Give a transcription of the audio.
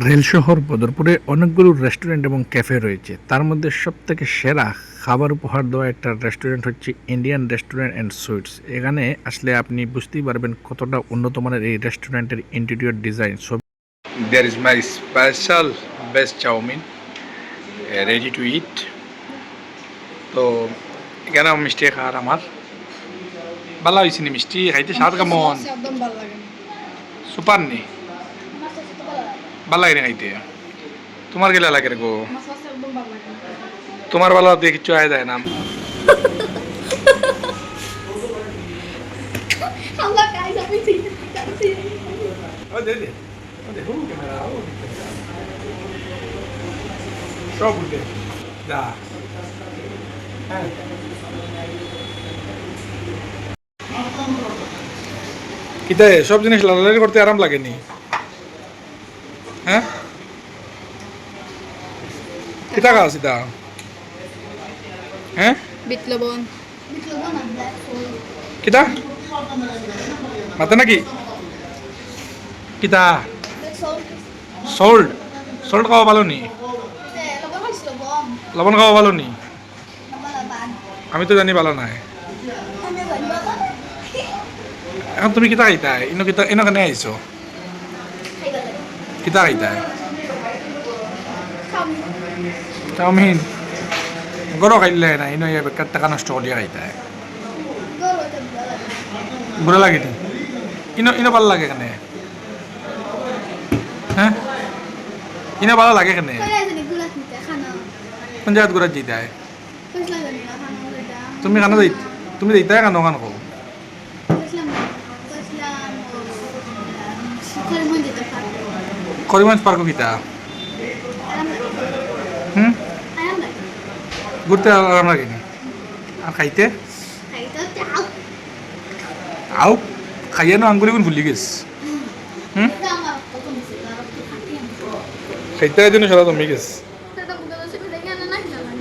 Rail শহর বদরপুরে অনেকগুলো restaurant এবং ক্যাফে রয়েছে। তার মধ্যে সবথেকে সেরা খাবার উপহার দেওয়া একটা রেস্টুরেন্ট হচ্ছে ইন্ডিয়ান রেস্টুরেন্ট অ্যান্ড সুইটস। এখানে আসলে আপনি বুঝতেই পারবেন কতটা উন্নত মানের এই রেস্টুরেন্টের ইন্টেরিয়র ডিজাইন। সব there is my special best chowmein ready to eat. তো এখানে মিষ্টি খাওয়ার আমার ভালো হয়েছে নি, মিষ্টি খাইতে স্বাদ কেমন? একদম ভালো লাগে না। সুপার নি, আমার কাছে তো ভালো লাগে। ভালো লাগে না খাইতে? তোমার গেলে লাগে রে গো? আমার কাছে একদম ভালো লাগে না। তোমার ভালো দিয়ে কিচ্ছু আয় যায় না। Allah cái giống cái gì cái gì. সব উঠে যা। হ্যাঁ, কিতা সব জিনিস লালালি করতে আরাম লাগেনি? হ্যাঁ, কিতা খাও সিতা? হ্যাঁ, Bit lobon. Bit lobon আর black soul. কিতা মাতে নাকি? কিতা Black soul. সল্ট? সল্ট খাওয়া ভালো নি? Lobon হইছে lobon. লবণ খাওয়া ভালো নি? Lobon laban. আমি তো জানি ভালো নাই। Ano ba lobon? এখন তুমি কিতা খাইতাই? ইনো কেনে আইছো? Hay ba lang. কিতা খাইতাই? Come. চাউমিন গরো খাইলে না, ইনো বেকার টাকা নষ্ট করিয়া খাইতাই। Go to the. বুড়া লাগে নি? ইনো ভালো লাগে কেনে? হ্যাঁ, ইনো ভালো লাগে কেনে? Kaya sa nigulat ni kana. কোন জায়গাত ঘুরা যেতাই? First lang ni kana ulit. তুমি কানো যাই, তুমি যাইতাই কানো কান কো? First lang. First lang. Kaya mo dito pa. Karimganj park কিতা? Alam na. হুম, Alam na. ঘুরতে আরাম লাগে নি? আর খাইতে? Kaya ito tiao. আও খাইয়ে না আঙ্গুলি গুণ ভুলি গেছ। হুম, Tama ko kung sila kakiyan. খাইতে জন্য সারা জমি গেছ। Tatapos ko na sa pinagyan na nahilalan.